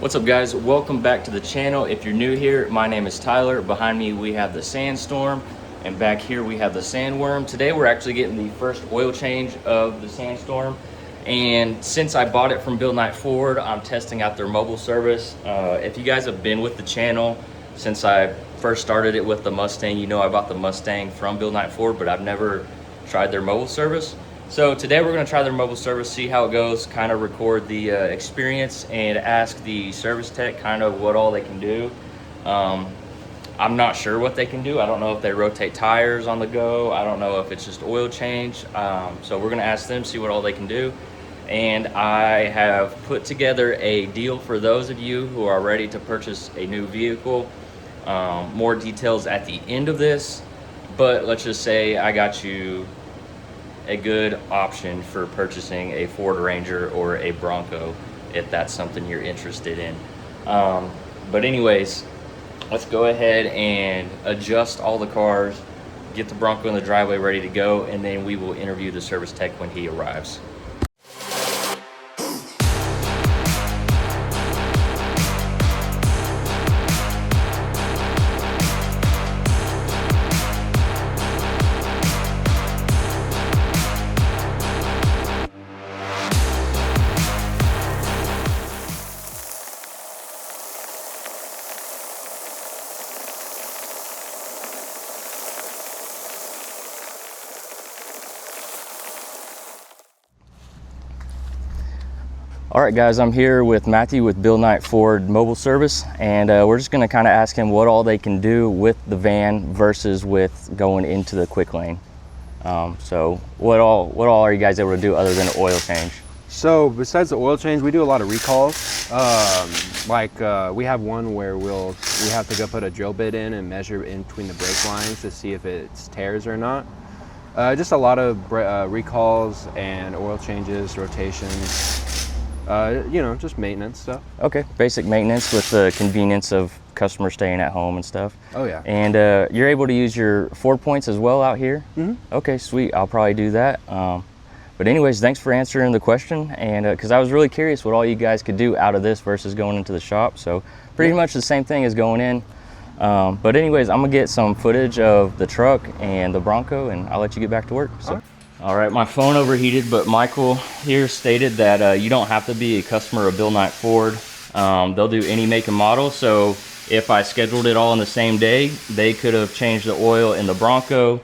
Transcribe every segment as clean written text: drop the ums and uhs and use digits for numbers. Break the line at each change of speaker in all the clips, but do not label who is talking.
What's up, guys? Welcome back to the channel. If you're new here, my name is Tyler. Behind me we have the Sandstorm, and back here we have the Sandworm. Today we're actually getting the first oil change of the Sandstorm, and since I bought it from Bill Knight Ford, I'm testing out their mobile service. If you guys have been with the channel since I first started it with the Mustang, you know I bought the Mustang from Bill Knight Ford, but I've never tried their mobile service. So today we're going to try their mobile service, see how it goes, kind of record the experience and ask the service tech kind of what all they can do. I'm not sure what they can do. I don't know if they rotate tires on the go. I don't know if it's just oil change. So we're going to ask them, see what all they can do. And I have put together a deal for those of you who are ready to purchase a new vehicle. More details at the end of this, but let's just say I got you a good option for purchasing a Ford Ranger or a Bronco if that's something you're interested in. But anyways, let's go ahead and adjust all the cars, get the Bronco in the driveway ready to go, and then we will interview the service tech when he arrives. All right, guys, I'm here with Matthew with Bill Knight Ford Mobile Service, and we're just going to kind of ask him what all they can do with the van versus with going into the quick lane. So what all are you guys able to do other than the oil change?
So besides the oil change, we do a lot of recalls. We have one where we have to go put a drill bit in and measure in between the brake lines to see if it's tears or not. Just a lot of recalls and oil changes, rotations. Just maintenance stuff. Okay,
basic maintenance with the convenience of customers staying at home and stuff.
Oh yeah.
And you're able to use your 4 points as well out here?
Mm-hmm.
Okay, sweet. I'll probably do that. But anyways, thanks for answering the question. And because I was really curious what all you guys could do out of this versus going into the shop. So pretty much the same thing as going in. But anyways, I'm gonna get some footage of the truck and the Bronco, and I'll let you get back to work. So. All right, my phone overheated, but Michael here stated that you don't have to be a customer of Bill Knight Ford. They'll do any make and model. So if I scheduled it all in the same day, they could have changed the oil in the Bronco,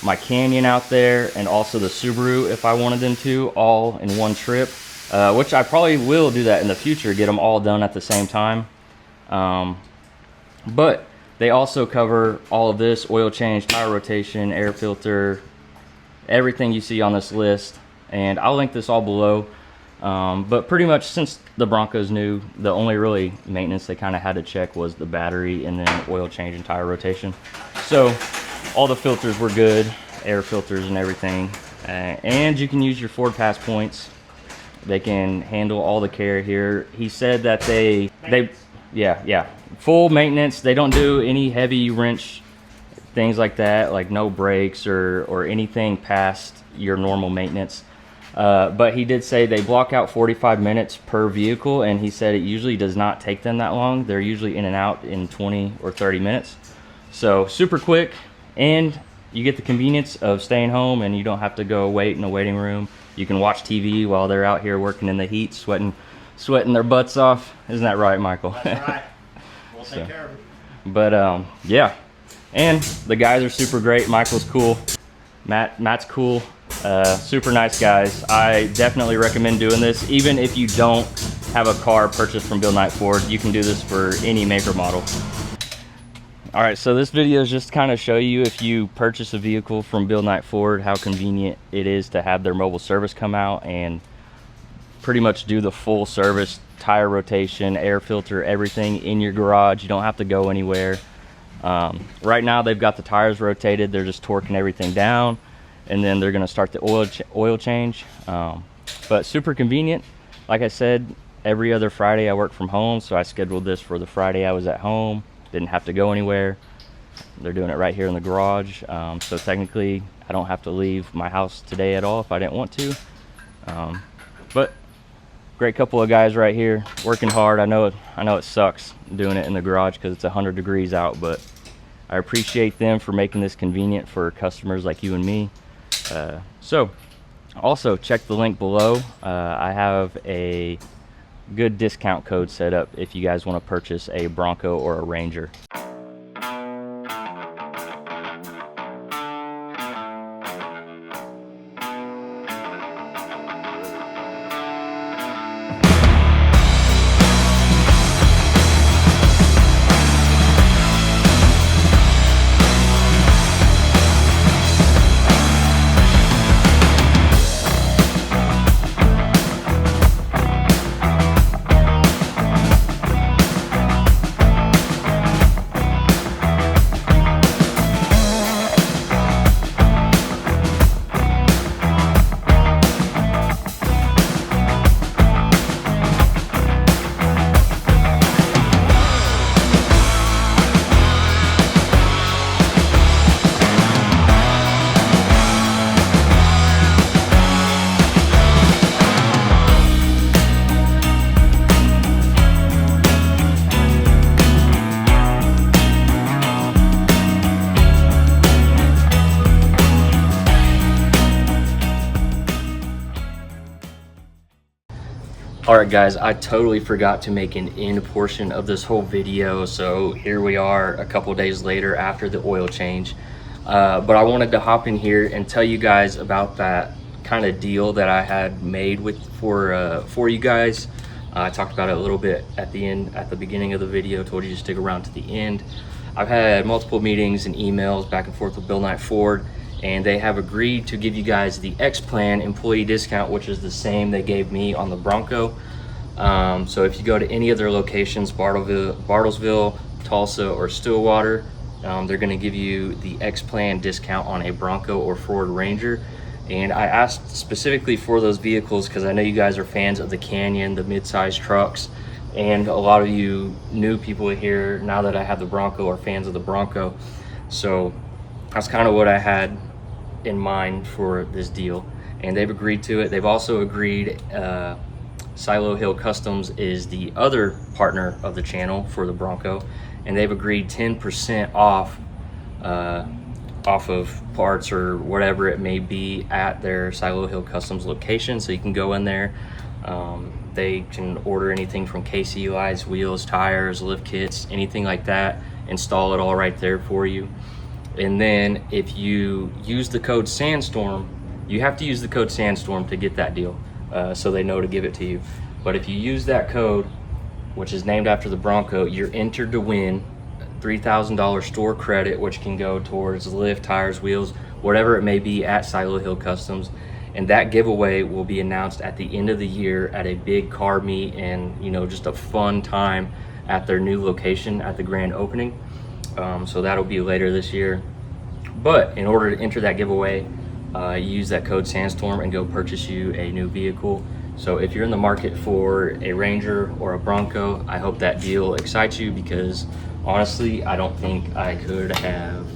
my Canyon out there, and also the Subaru if I wanted them to, all in one trip, which I probably will do that in the future, get them all done at the same time. But they also cover all of this: oil change, tire rotation, air filter, everything you see on this list, and I'll link this all below. But pretty much since the Bronco's new, the only really maintenance they kind of had to check was the battery and then oil change and tire rotation. So all the filters were good, air filters and everything, and you can use your Ford Pass points. They can handle all the care here. He said that yeah, full maintenance. They don't do any heavy wrench things like that, like no brakes or anything past your normal maintenance. But he did say they block out 45 minutes per vehicle, and he said it usually does not take them that long. They're usually in and out in 20 or 30 minutes. So super quick, and you get the convenience of staying home and you don't have to go wait in a waiting room. You can watch TV while they're out here working in the heat, sweating their butts off. Isn't that right, Michael?
That's right. We'll take care of it.
But yeah. And the guys are super great. Michael's cool. Matt's cool. Super nice guys. I definitely recommend doing this. Even if you don't have a car purchased from Bill Knight Ford, you can do this for any make or model. All right, so this video is just kind of show you, if you purchase a vehicle from Bill Knight Ford, how convenient it is to have their mobile service come out and pretty much do the full service, tire rotation, air filter, everything in your garage. You don't have to go anywhere. Right now they've got the tires rotated. They're just torquing everything down, and then they're going to start the oil change. But super convenient. Like I said, every other Friday I work from home, so I scheduled this for the Friday I was at home. Didn't have to go anywhere. They're doing it right here in the garage. So technically I don't have to leave my house today at all if I didn't want to. But great couple of guys right here working hard. I know it sucks doing it in the garage because it's 100 degrees out, but I appreciate them for making this convenient for customers like you and me. So also check the link below. I have a good discount code set up if you guys want to purchase a Bronco or a Ranger. Alright guys, I totally forgot to make an end portion of this whole video, so here we are a couple days later after the oil change. But I wanted to hop in here and tell you guys about that kind of deal that I had made for you guys. I talked about it a little bit at the beginning of the video, told you to stick around to the end. I've had multiple meetings and emails back and forth with Bill Knight Ford, and they have agreed to give you guys the X-Plan employee discount, which is the same they gave me on the Bronco. So if you go to any of their locations, Bartlesville, Tulsa, or Stillwater, they're going to give you the X-Plan discount on a Bronco or Ford Ranger. And I asked specifically for those vehicles because I know you guys are fans of the Canyon, the mid-size trucks, and a lot of you new people here, now that I have the Bronco, are fans of the Bronco. So that's kind of what I had in mind for this deal, and they've agreed to it. They've also agreed, Silo Hill Customs is the other partner of the channel for the Bronco, and they've agreed 10% off of parts or whatever it may be at their Silo Hill Customs location. So you can go in there, they can order anything from KC lights, wheels, tires, lift kits, anything like that, install it all right there for you. And then if you use the code Sandstorm, you have to use the code Sandstorm to get that deal, so they know to give it to you. But if you use that code, which is named after the Bronco, you're entered to win $3,000 store credit, which can go towards lift, tires, wheels, whatever it may be at Silo Hill Customs. And that giveaway will be announced at the end of the year at a big car meet, and just a fun time at their new location at the grand opening. So that'll be later this year. But in order to enter that giveaway, use that code Sandstorm and go purchase you a new vehicle. So if you're in the market for a Ranger or a Bronco, I hope that deal excites you, because honestly, I don't think I could have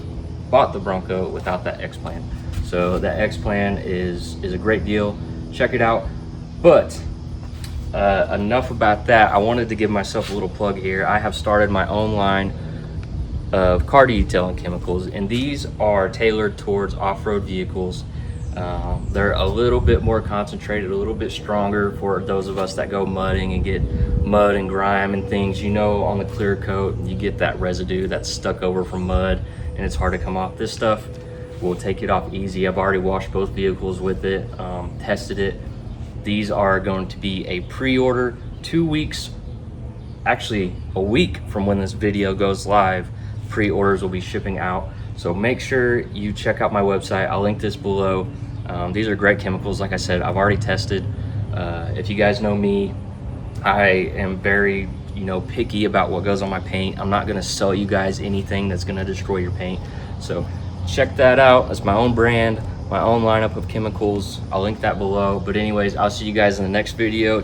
bought the Bronco without that X-Plan. So that X-Plan is a great deal. Check it out. But enough about that. I wanted to give myself a little plug here. I have started my own line of car detailing chemicals, and these are tailored towards off-road vehicles. They're a little bit more concentrated, a little bit stronger for those of us that go mudding and get mud and grime and things. On the clear coat, you get that residue that's stuck over from mud, and it's hard to come off. This stuff will take it off easy. I've already washed both vehicles with it, tested it. These are going to be a pre-order 2 weeks, actually a week from when this video goes live. Pre-orders will be shipping out, so make sure you check out my website. I'll link this below. These are great chemicals. Like I said, I've already tested. If you guys know me, I am very picky about what goes on my paint. I'm not going to sell you guys anything that's going to destroy your paint. So check that out. It's my own brand, my own lineup of chemicals. I'll link that below. But anyways, I'll see you guys in the next video.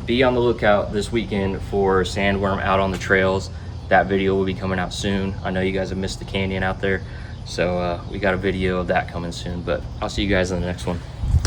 Be on the lookout this weekend for Sandworm out on the trails. That video will be coming out soon. I know you guys have missed the Canyon out there, so we got a video of that coming soon. But I'll see you guys in the next one.